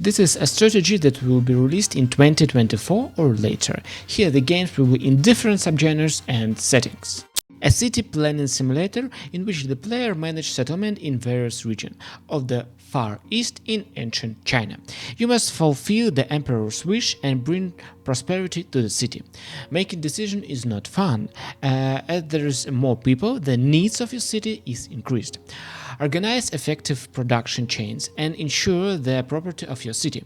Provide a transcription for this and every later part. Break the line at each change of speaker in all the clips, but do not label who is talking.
This is a strategy that will be released in 2024 or later. Here the games will be in different subgenres and settings. A city planning simulator in which the player manages settlement in various regions of the Far East in ancient China. You must fulfill the emperor's wish and bring prosperity to the city. Making decisions is not fun. As there is more people, the needs of your city is increased. Organize effective production chains and ensure the property of your city.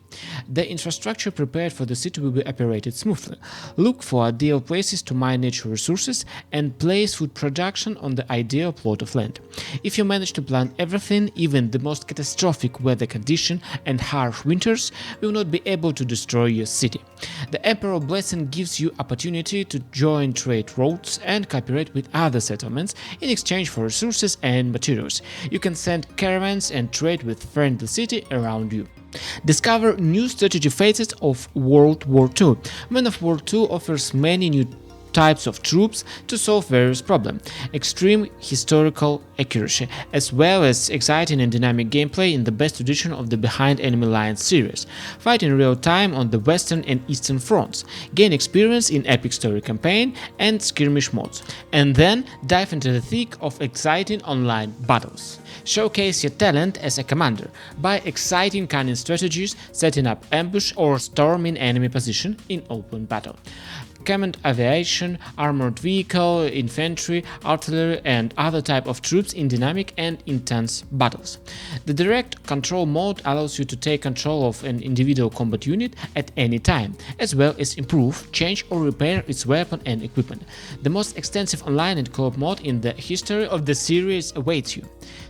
The infrastructure prepared for the city will be operated smoothly. Look for ideal places to mine natural resources and place food production on the ideal plot of land. If you manage to plant everything, even the most catastrophic weather condition and harsh winters will not be able to destroy your city. The Emperor Blessing gives you opportunity to join trade routes and cooperate with other settlements in exchange for resources and materials. You can send caravans and trade with friendly city around you. Discover new strategy phases of World War II. Manor Lords II offers many new types of troops to solve various problems, extreme historical accuracy, as well as exciting and dynamic gameplay in the best tradition of the Behind Enemy Lines series. Fight in real time on the Western and Eastern fronts, gain experience in epic story campaign and skirmish modes, and then dive into the thick of exciting online battles. Showcase your talent as a commander by exciting cunning strategies, setting up ambush or storming enemy position in open battle. Command aviation, armored vehicle, infantry, artillery and other type of troops in dynamic and intense battles. The direct control mode allows you to take control of an individual combat unit at any time, as well as improve, change or repair its weapon and equipment. The most extensive online and co-op mode in the history of the series awaits you.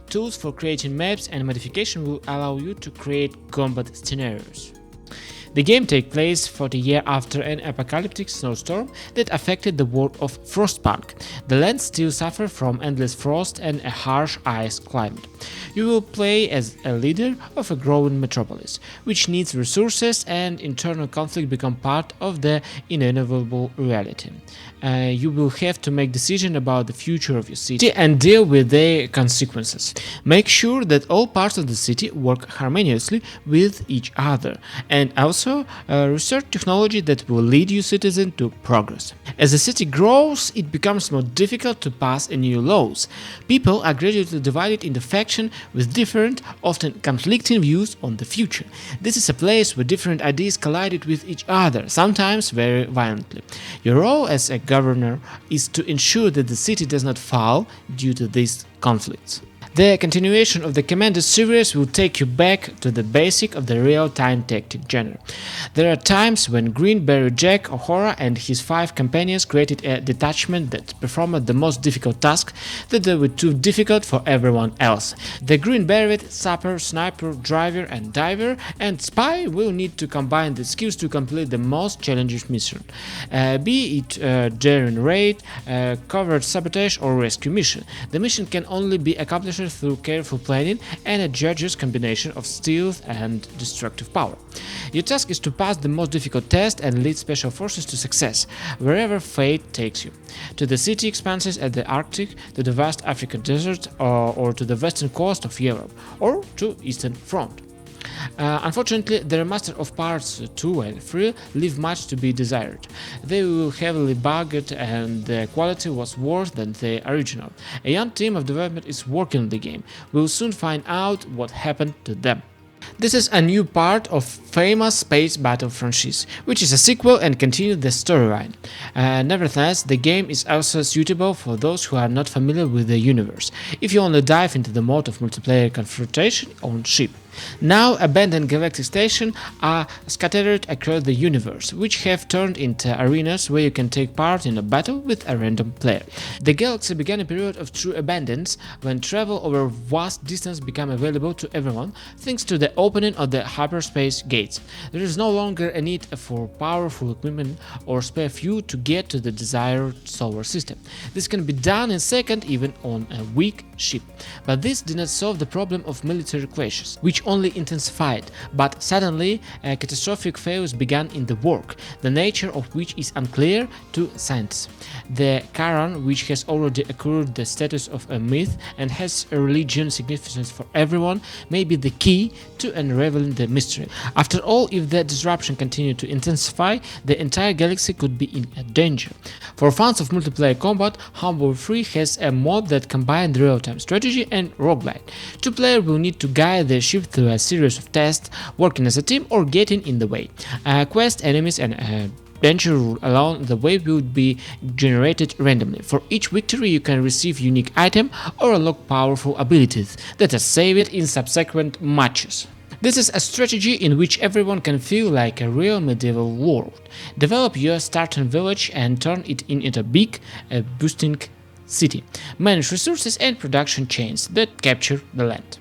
Tools for creating maps and modification will allow you to create combat scenarios. The game takes place 40 years after an apocalyptic snowstorm that affected the world of Frostpunk. The lands still suffer from endless frost and a harsh ice climate. You will play as a leader of a growing metropolis, which needs resources, and internal conflict become part of the inevitable reality. You will have to make decisions about the future of your city and deal with their consequences. Make sure that all parts of the city work harmoniously with each other, and also research technology that will lead your citizen to progress. As the city grows, it becomes more difficult to pass new laws. People are gradually divided into factions with different, often conflicting views on the future. This is a place where different ideas collided with each other, sometimes very violently. Your role as a governor is to ensure that the city does not fall due to these conflicts. The continuation of the Commandos series will take you back to the basic of the real-time tactic genre. There are times when Greenberry Jack O'Hara and his 5 companions created a detachment that performed the most difficult tasks that were too difficult for everyone else. The Green-Beret, Sapper, Sniper, Driver and Diver and Spy will need to combine the skills to complete the most challenging mission, be it daring raid, covert sabotage or rescue mission. The mission can only be accomplished through careful planning and a judge's combination of stealth and destructive power. Your task is to pass the most difficult test and lead special forces to success, wherever fate takes you. To the city expanses at the Arctic, to the vast African desert, or to the western coast of Europe, or to Eastern Front. Unfortunately, the remaster of parts 2 and 3 leave much to be desired. They were heavily bugged and the quality was worse than the original. A young team of development is working on the game. We will soon find out what happened to them. This is a new part of famous space battle franchise, which is a sequel and continues the storyline. Nevertheless, the game is also suitable for those who are not familiar with the universe, if you only dive into the mode of multiplayer confrontation on ship. Now, abandoned galactic stations are scattered across the universe, which have turned into arenas where you can take part in a battle with a random player. The galaxy began a period of true abundance, when travel over vast distance became available to everyone thanks to the opening of the hyperspace gates. There is no longer a need for powerful equipment or spare fuel to get to the desired solar system. This can be done in seconds even on a weak ship. But this did not solve the problem of military clashes, which only intensified, but suddenly catastrophic failures began in the work, the nature of which is unclear to scientists. The Charon, which has already acquired the status of a myth and has a religion significance for everyone, may be the key to unraveling the mystery. After all, if the disruption continued to intensify, the entire galaxy could be in danger. For fans of multiplayer combat, Homeworld 3 has a mod that combines real-time strategy and roguelite. Two players will need to guide their ship through a series of tests, working as a team or getting in the way. Quest, enemies and danger along the way will be generated randomly. For each victory you can receive unique item or unlock powerful abilities that are saved in subsequent matches. This is a strategy in which everyone can feel like a real medieval world. Develop your starting village and turn it into a big, boosting city. Manage resources and production chains that capture the land.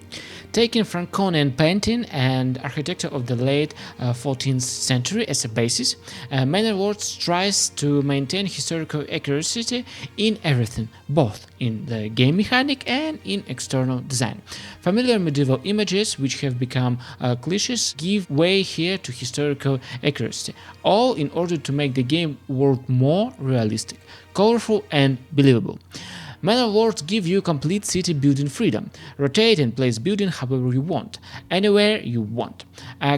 Taking Franconian painting and architecture of the late 14th century as a basis, Manor Lords tries to maintain historical accuracy in everything, both in the game mechanic and in external design. Familiar medieval images, which have become cliches, give way here to historical accuracy, all in order to make the game world more realistic, colorful and believable. Manor Lords give you complete city building freedom. Rotate and place building however you want, anywhere you want.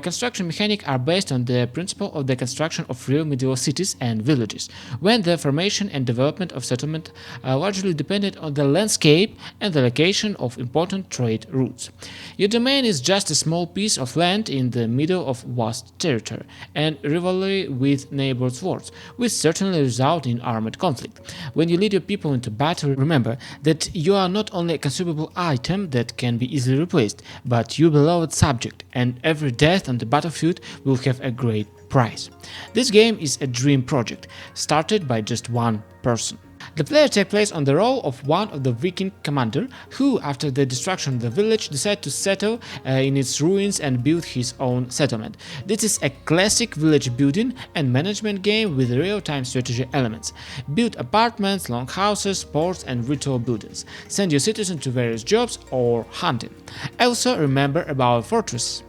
Construction mechanics are based on the principle of the construction of real medieval cities and villages, when the formation and development of settlement largely depended on the landscape and the location of important trade routes. Your domain is just a small piece of land in the middle of vast territory, and rivalry with neighbors' lords will certainly result in armed conflict. When you lead your people into battle, remember that you are not only a consumable item that can be easily replaced, but your beloved subject, and every death on the battlefield will have a great price. This game is a dream project, started by just one person. The player takes place on the role of one of the Viking commander who, after the destruction of the village, decided to settle in its ruins and build his own settlement. This is a classic village building and management game with real-time strategy elements. Build apartments, longhouses, ports and retail buildings. Send your citizens to various jobs or hunting. Also remember about fortress.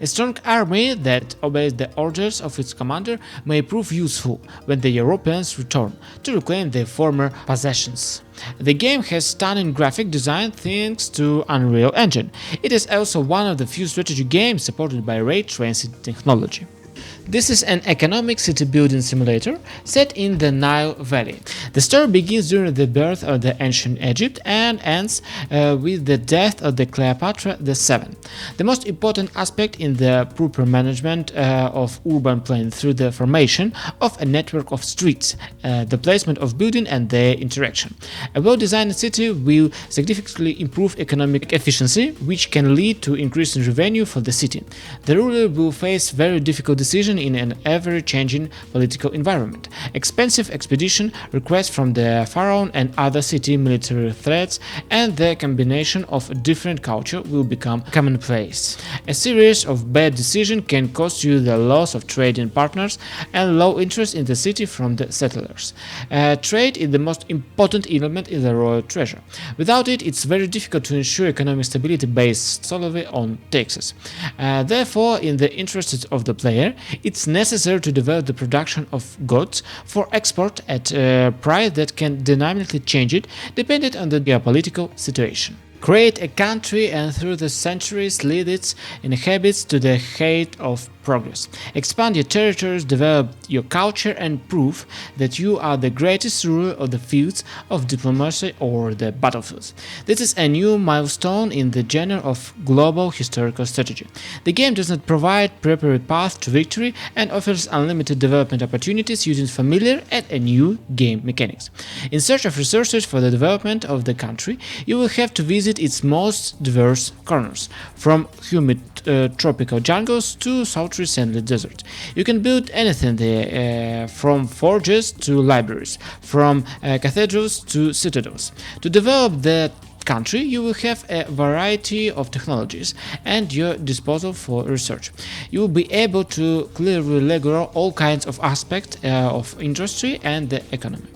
A strong army that obeys the orders of its commander may prove useful when the Europeans return to reclaim their former possessions. The game has stunning graphic design thanks to Unreal Engine. It is also one of the few strategy games supported by ray tracing technology. This is an economic city building simulator set in the Nile Valley. The story begins during the birth of the ancient Egypt and ends with the death of the Cleopatra VII. The most important aspect in the proper management of urban planning through the formation of a network of streets, the placement of buildings and their interaction. A well-designed city will significantly improve economic efficiency, which can lead to increasing revenue for the city. The ruler will face very difficult decisions in an ever-changing political environment. Expensive expedition, requests from the pharaoh and other city military threats, and the combination of different culture will become commonplace. A series of bad decisions can cost you the loss of trading partners and low interest in the city from the settlers. Trade is the most important element in the royal treasure. Without it, it's very difficult to ensure economic stability based solely on taxes. Therefore, in the interests of the player, it's necessary to develop the production of goods for export at a price that can dynamically change it depending on the geopolitical situation. Create a country and through the centuries lead its inhabitants to the height of progress. Expand your territories, develop your culture and prove that you are the greatest ruler of the fields of diplomacy or the battlefields. This is a new milestone in the genre of global historical strategy. The game does not provide prepared path to victory and offers unlimited development opportunities using familiar and new game mechanics. In search of resources for the development of the country, you will have to visit its most diverse corners, from humid tropical jungles to sultry sandy deserts. You can build anything there, from forges to libraries, from cathedrals to citadels. To develop the country, you will have a variety of technologies at your disposal for research. You will be able to clearly regulate all kinds of aspects of industry and the economy.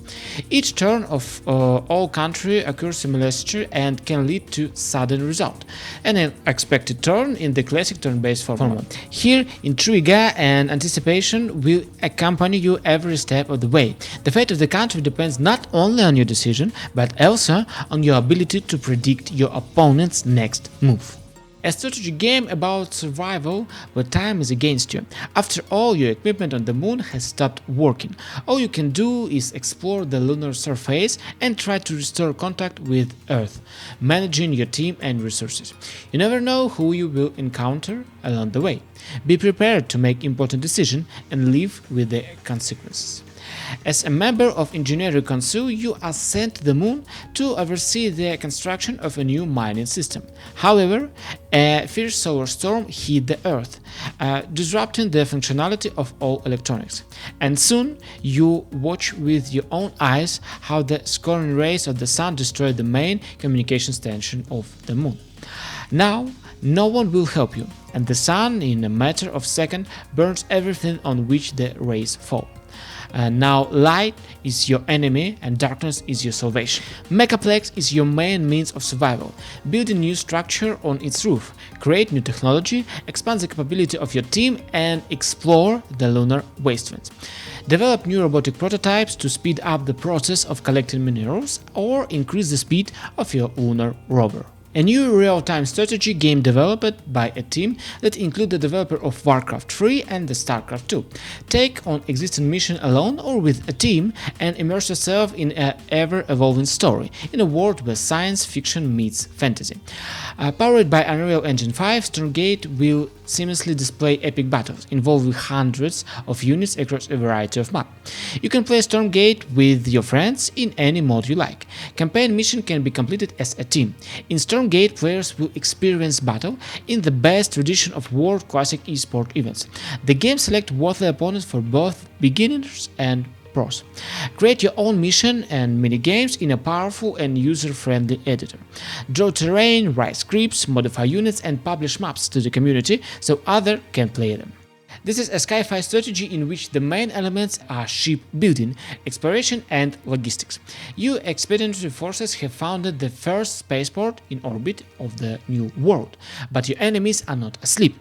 Each turn of all country occurs simultaneously and can lead to sudden result, an unexpected turn in the classic turn-based formula. Here, intrigue and anticipation will accompany you every step of the way. The fate of the country depends not only on your decision, but also on your ability to predict your opponent's next move. A strategy game about survival where time is against you. After all, your equipment on the moon has stopped working. All you can do is explore the lunar surface and try to restore contact with Earth, managing your team and resources. You never know who you will encounter along the way. Be prepared to make important decisions and live with the consequences. As a member of Engineering Council, you are sent to the moon to oversee the construction of a new mining system. However, a fierce solar storm hit the Earth, disrupting the functionality of all electronics. And soon, you watch with your own eyes how the scorching rays of the sun destroy the main communication station of the moon. Now, no one will help you, and the sun, in a matter of seconds, burns everything on which the rays fall. Now light is your enemy and darkness is your salvation. Mechaplex is your main means of survival. Build a new structure on its roof, create new technology, expand the capability of your team, and explore the lunar wastelands. Develop new robotic prototypes to speed up the process of collecting minerals or increase the speed of your lunar rover. A new real-time strategy game developed by a team that includes the developer of Warcraft 3 and the StarCraft 2. Take on existing mission alone or with a team and immerse yourself in an ever-evolving story in a world where science fiction meets fantasy. Powered by Unreal Engine 5, Stormgate will seamlessly display epic battles involving hundreds of units across a variety of maps. You can play Stormgate with your friends in any mode you like. Campaign mission can be completed as a team. In Stormgate, players will experience battle in the best tradition of world classic esport events. The game selects worthy opponents for both beginners and pros. Create your own mission and minigames in a powerful and user-friendly editor. Draw terrain, write scripts, modify units, and publish maps to the community so others can play them. This is a sci-fi strategy in which the main elements are ship building, exploration, and logistics. You expeditionary forces have founded the first spaceport in orbit of the New World, but your enemies are not asleep.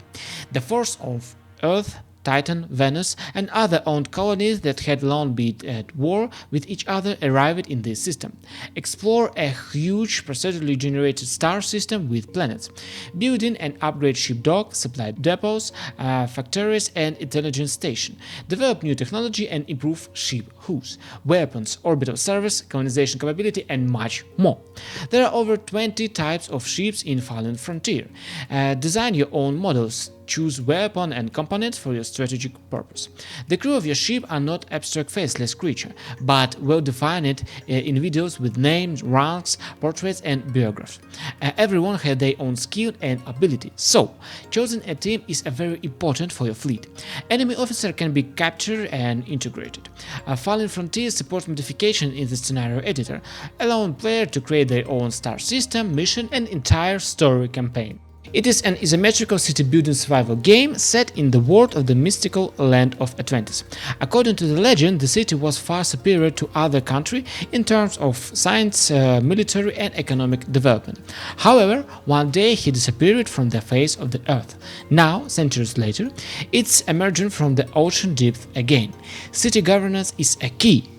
The force of Earth, Titan, Venus, and other owned colonies that had long been at war with each other arrived in this system. Explore a huge procedurally generated star system with planets. Building and upgrade ship docks, supply depots, factories, and intelligence station. Develop new technology and improve ship hulls, weapons, orbital service, colonization capability, and much more. There are over 20 types of ships in Fallen Frontier. Design your own models. Choose weapon and components for your strategic purpose. The crew of your ship are not abstract faceless creatures, but well-defined individuals with names, ranks, portraits, and biographies. Everyone has their own skill and ability, so choosing a team is very important for your fleet. Enemy officer can be captured and integrated. Fallen Frontier supports modification in the scenario editor, allowing players to create their own star system, mission, and entire story campaign. It is an isometrical city-building survival game set in the world of the mystical land of Atlantis. According to the legend, the city was far superior to other countries in terms of science, military, and economic development. However, one day he disappeared from the face of the earth. Now, centuries later, it's emerging from the ocean depth again. City governance is a key.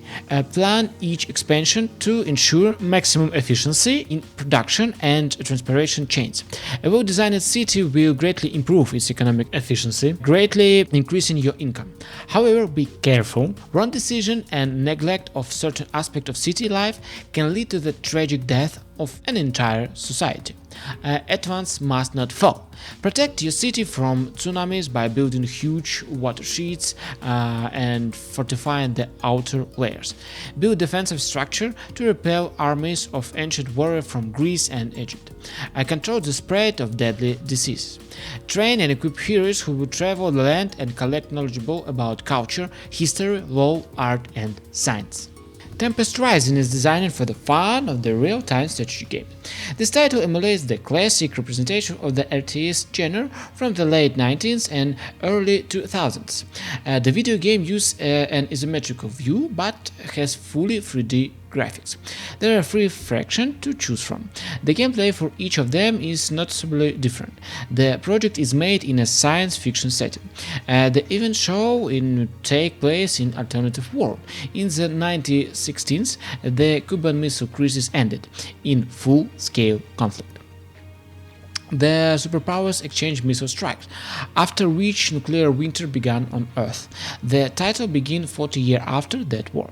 Plan each expansion to ensure maximum efficiency in production and transportation chains. A well-designed city will greatly improve its economic efficiency, greatly increasing your income. However, be careful. Wrong decision and neglect of certain aspects of city life can lead to the tragic death of an entire society. Advance must not fall. Protect your city from tsunamis by building huge watersheds and fortifying the outer layers. Build defensive structure to repel armies of ancient warriors from Greece and Egypt. Control the spread of deadly diseases. Train and equip heroes who will travel the land and collect knowledgeable about culture, history, law, art, and science. Tempest Rising is designed for the fun of the real-time strategy game. This title emulates the classic representation of the RTS genre from the late 19th and early 2000s. The video game uses an isometric view but has fully 3D graphics. There are 3 fractions to choose from. The gameplay for each of them is noticeably different. The project is made in a science fiction setting. The event show take place in alternative world. In the 1916s, the Cuban Missile Crisis ended in full-scale conflict. The superpowers exchanged missile strikes, after which nuclear winter began on Earth. The title begins 40 years after that war.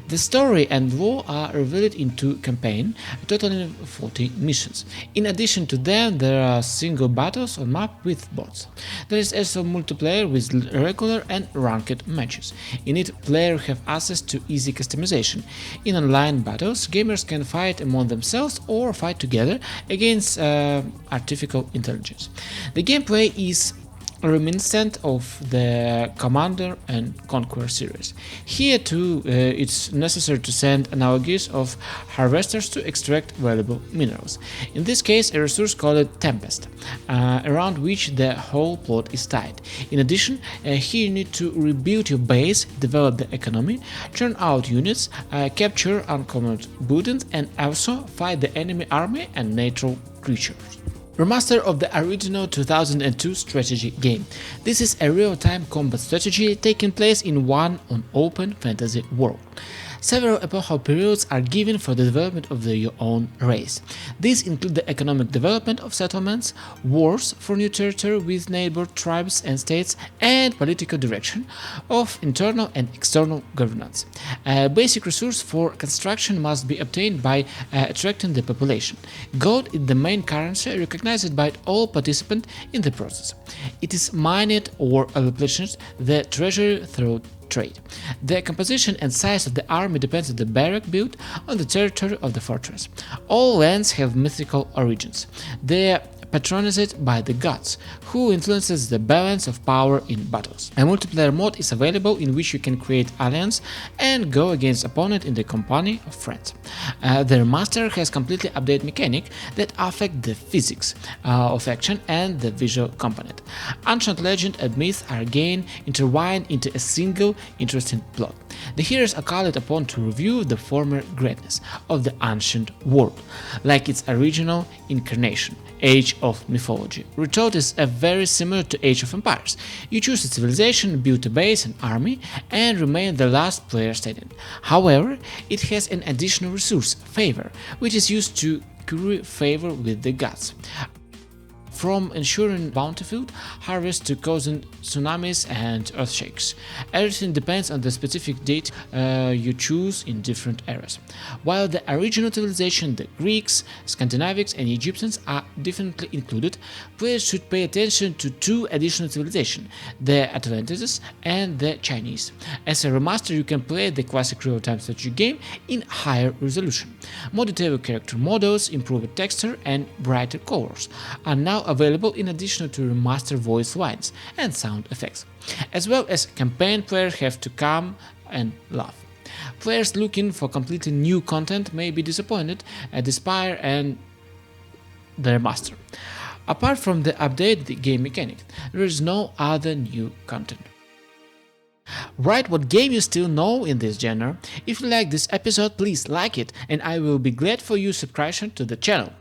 The story and lore are revealed in 2 campaigns, totaling 40 missions. In addition to them, there are single battles on map with bots. There is also multiplayer with regular and ranked matches. In it, players have access to easy customization. In online battles, gamers can fight among themselves or fight together against artificial intelligence. The gameplay is reminiscent of the Commander and Conquer series. Here too, it's necessary to send analogies of harvesters to extract valuable minerals. In this case, a resource called Tempest, around which the whole plot is tied. In addition, here you need to rebuild your base, develop the economy, churn out units, capture uncommon buildings, and also fight the enemy army and natural creatures. Remaster of the original 2002 strategy game. This is a real-time combat strategy taking place in one open fantasy world. Several epochal periods are given for the development of your own race. These include the economic development of settlements, wars for new territory with neighbor tribes and states, and political direction of internal and external governance. A basic resource for construction must be obtained by attracting the population. Gold is the main currency recognized by all participants in the process. It is mined or replenished the treasury through trade. The composition and size of the army depends on the barrack built on the territory of the fortress. All lands have mythical origins. They are patronized by the gods, who influences the balance of power in battles. A multiplayer mode is available in which you can create alliance and go against opponent in the company of friends. The remaster has completely updated mechanics that affect the physics of action and the visual component. Ancient legend and myth are again intertwined into a single interesting plot. The heroes are called upon to review the former greatness of the ancient world, like its original incarnation, Age of Mythology. Retold is very similar to Age of Empires. You choose a civilization, build a base and army, and remain the last player standing. However, it has an additional resource, favor, which is used to curry favor with the gods. From ensuring bountiful harvest to causing tsunamis and earthshakes. Everything depends on the specific date you choose in different eras. While the original civilization, the Greeks, Scandinavians and Egyptians are definitely included, players should pay attention to 2 additional civilizations, the Atlantis and the Chinese. As a remaster, you can play the classic real-time strategy game in higher resolution. More detailed character models, improved texture and brighter colors are now available in addition to remastered voice lines and sound effects, as well as campaign players have to come and laugh. Players looking for completely new content may be disappointed at the Spire and the remaster. Apart from the updated game mechanic, there is no other new content. Write what game you still know in this genre. If you like this episode, please like it, and I will be glad for your subscription to the channel.